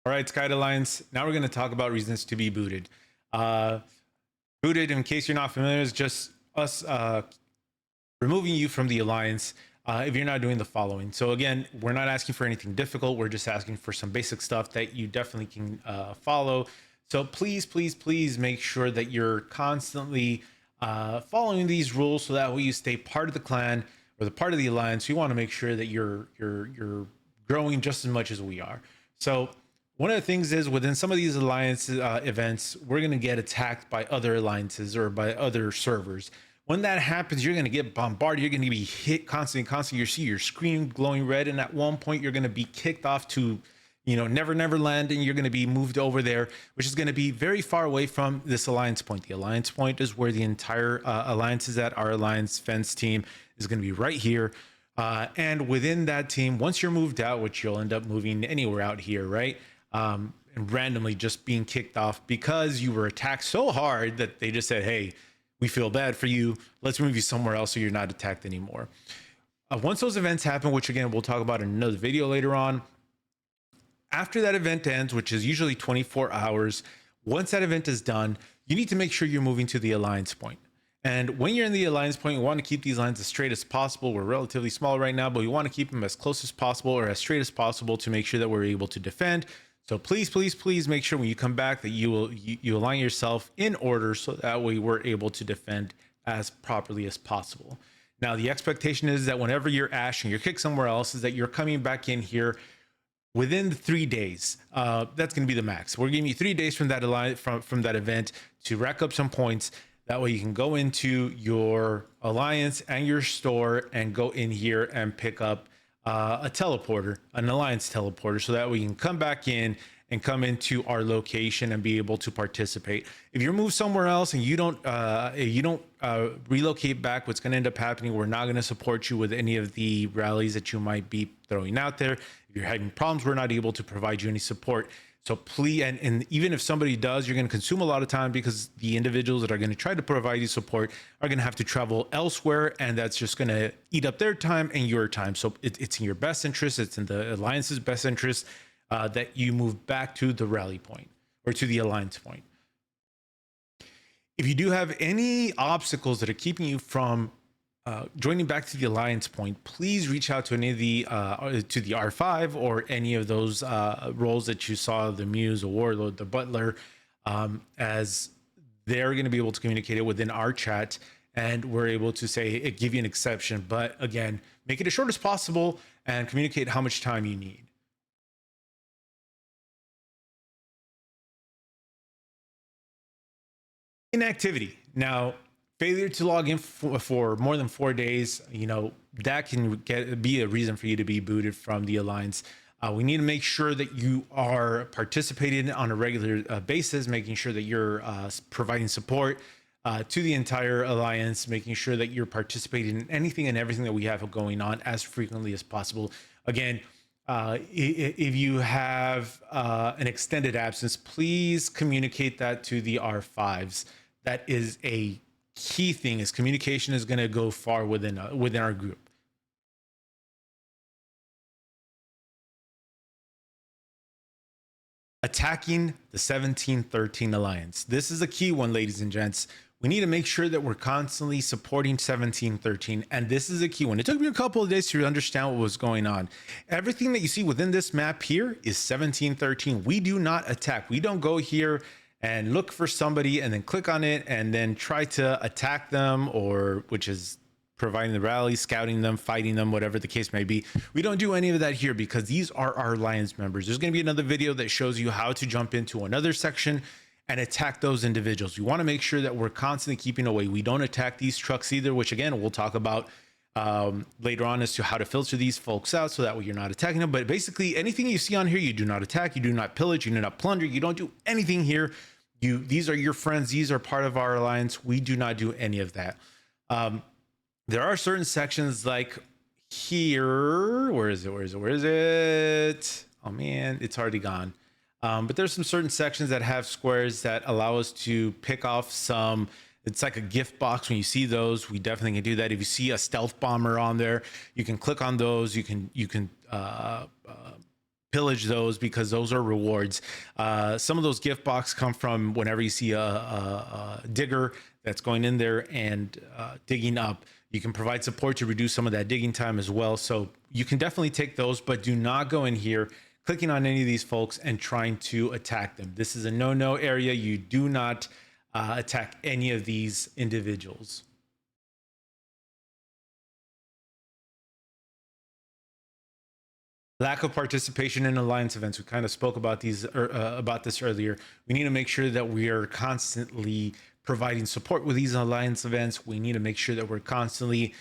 All right, Sky Alliance. Now we're going to talk about reasons to be booted. Uh, Booted, in case you're not familiar, is just us removing you from the alliance if you're not doing the following. So again, we're not asking for anything difficult. We're just asking for some basic stuff that you definitely can follow. So please, please, please make sure that you're constantly following these rules so that way you stay part of the clan or the part of the alliance. We want to make sure that you're growing just as much as we are. So one of the things is within some of these alliance events, we're going to get attacked by other alliances or by other servers. When that happens, you're going to get bombarded. You're going to be hit constantly. You see your screen glowing red, and at one point, you're going to be kicked off to, Never Land, and you're going to be moved over there, which is going to be very far away from this alliance point. The alliance point is where the entire alliance is at. Our alliance fence team is going to be right here. And within that team, once you're moved out, which you'll end up moving anywhere out here, right? And randomly just being kicked off because you were attacked so hard that they just said, hey, we feel bad for you. Let's move you somewhere else so you're not attacked anymore. Once those events happen, which again, we'll talk about in another video later on, after that event ends, which is usually 24 hours, once that event is done, you need to make sure you're moving to the alliance point. And when you're in the alliance point, you want to keep these lines as straight as possible. We're relatively small right now, but we want to keep them as close as possible or as straight as possible to make sure that we're able to defend. So please, please, please make sure when you come back that you align yourself in order so that way we're able to defend as properly as possible. Now, the expectation is that whenever you're Ash and you're kicked somewhere else is that you're coming back in here within 3 days. That's going to be the max. We're giving you 3 days from that from that event to rack up some points. That way you can go into your alliance and your store and go in here and pick up a teleporter, an alliance teleporter, so that we can come back in and come into our location and be able to participate. If you're moved somewhere else and you don't relocate back, what's going to end up happening, we're not going to support you with any of the rallies that you might be throwing out there. If you're having problems, we're not able to provide you any support. So please, and even if somebody does, you're going to consume a lot of time because the individuals that are going to try to provide you support are going to have to travel elsewhere, and that's just going to eat up their time and your time. So it's in your best interest, it's in the alliance's best interest that you move back to the rally point or to the alliance point. If you do have any obstacles that are keeping you from joining back to the alliance point, please reach out to any of the to the R5 or any of those roles that you saw, the Muse, the Warlord, the Butler, as they're going to be able to communicate it within our chat, and we're able to say give you an exception. But again, make it as short as possible and communicate how much time you need. Inactivity. Now, failure to log in for more than 4 days, that can be a reason for you to be booted from the alliance. We need to make sure that you are participating on a regular basis, making sure that you're providing support to the entire alliance, making sure that you're participating in anything and everything that we have going on as frequently as possible. Again, if you have an extended absence, please communicate that to the R5s. That is a key thing, is communication is going to go far within our group. Attacking the 1713 alliance. This is a key one, ladies and gents. We need to make sure that we're constantly supporting 1713, and this is a key one. It took me a couple of days to understand what was going on. Everything that you see within this map here is 1713. We do not attack. We don't go here and look for somebody and then click on it and then try to attack them, or which is providing the rally, scouting them, fighting them, whatever the case may be. We don't do any of that here because these are our alliance members. There's going to be another video that shows you how to jump into another section and attack those individuals. We want to make sure that we're constantly keeping away. We don't attack these trucks either, which again, we'll talk about later on as to how to filter these folks out so that way you're not attacking them. But basically anything you see on here, you do not attack, you do not pillage, you do not plunder, you don't do anything here. These are your friends. These are part of our alliance. We do not do any of that. There are certain sections like here. Where is it? Oh man, it's already gone. But there's some certain sections that have squares that allow us to pick off some. It's like a gift box. When you see those, we definitely can do that. If you see a stealth bomber on there, you can click on those. You can pillage those because those are rewards. Some of those gift boxes come from whenever you see a digger that's going in there and digging up. You can provide support to reduce some of that digging time as well. So you can definitely take those, but do not go in here clicking on any of these folks and trying to attack them. This is a no-no area. You do not attack any of these individuals. Lack of participation in alliance events. We kind of spoke about this earlier. We need to make sure that we are constantly providing support with these alliance events. We need to make sure that we're constantly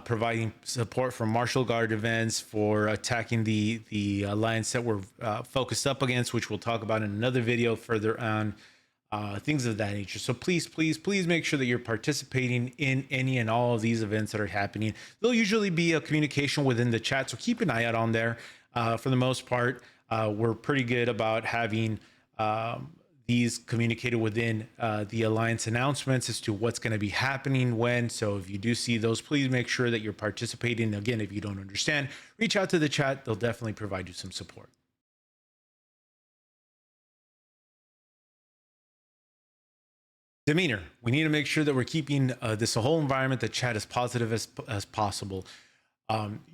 providing support for martial guard events, for attacking the alliance that we're focused up against, which we'll talk about in another video further on. Things of that nature. So please make sure that you're participating in any and all of these events that are happening. There'll usually be a communication within the chat, so keep an eye out on there. For the most part, we're pretty good about having these communicated within the alliance announcements as to what's going to be happening when. So if you do see those, please make sure that you're participating. Again, if you don't understand, reach out to the chat. They'll definitely provide you some support. Demeanor. We need to make sure that we're keeping this whole environment, the chat, as positive as possible.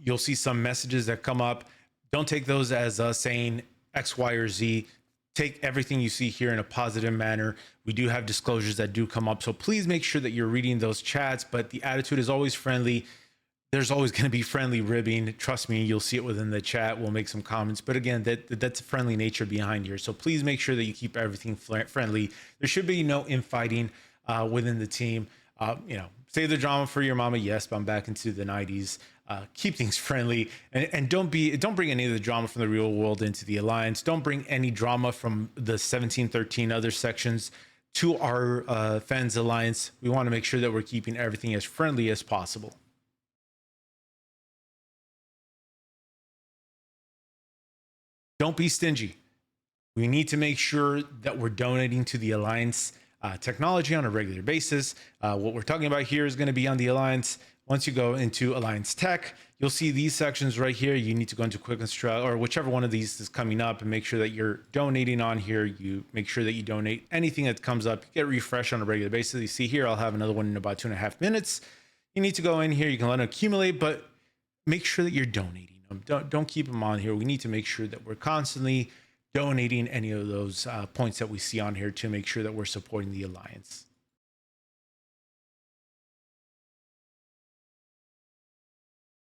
You'll see some messages that come up. Don't take those as us saying X, Y, or Z. Take everything you see here in a positive manner. We do have disclosures that do come up, so please make sure that you're reading those chats, but the attitude is always friendly. There's always going to be friendly ribbing. Trust me, you'll see it within the chat. We'll make some comments, but again, that's a friendly nature behind here. So please make sure that you keep everything friendly. There should be no infighting within the team. Save the drama for your mama. Yes, but I'm back into the 90s. Keep things friendly, and don't bring any of the drama from the real world into the alliance. Don't bring any drama from the 1713 other sections to our fans alliance. We want to make sure that we're keeping everything as friendly as possible. Don't be stingy. We need to make sure that we're donating to the alliance technology on a regular basis. What we're talking about here is going to be on the alliance. Once you go into Alliance Tech, you'll see these sections right here. You need to go into Quick Instruct, or whichever one of these is coming up, and make sure that you're donating on here. You make sure that you donate anything that comes up. You get refreshed on a regular basis. You see here, I'll have another one in about 2.5 minutes. You need to go in here. You can let them accumulate, but make sure that you're donating them. Don't keep them on here. We need to make sure that we're constantly donating any of those points that we see on here to make sure that we're supporting the alliance.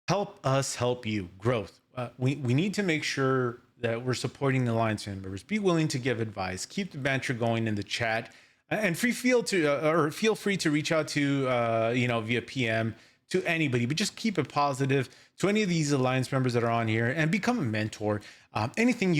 Help us help you. Growth. We need to make sure that we're supporting the alliance members. Be willing to give advice. Keep the banter going in the chat, and feel free to reach out to via PM to anybody. But just keep it positive to any of these alliance members that are on here, and become a mentor. Anything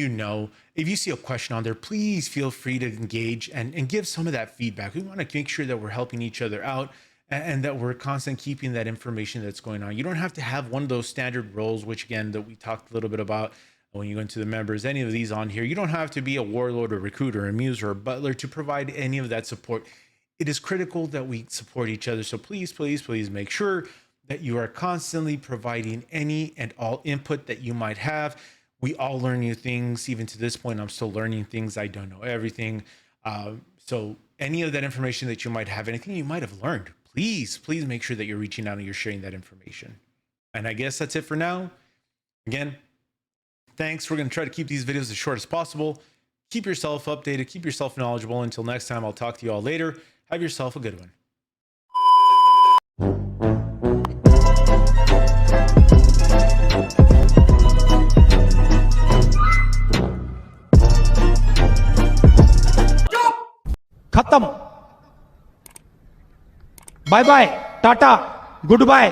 if you see a question on there, please feel free to engage and give some of that feedback. We want to make sure that we're helping each other out, and that we're constantly keeping that information that's going on. You don't have to have one of those standard roles, which again, that we talked a little bit about when you go into the members, any of these on here. You don't have to be a warlord or recruiter, a muser or butler to provide any of that support. It is critical that we support each other. So please make sure that you are constantly providing any and all input that you might have. We all learn new things. Even to this point, I'm still learning things. I don't know everything. So any of that information that you might have, anything you might have learned, please make sure that you're reaching out and you're sharing that information. And I guess that's it for now. Again, thanks. We're going to try to keep these videos as short as possible. Keep yourself updated. Keep yourself knowledgeable. Until next time, I'll talk to you all later. Have yourself a good one. खत्म bye bye tata good bye.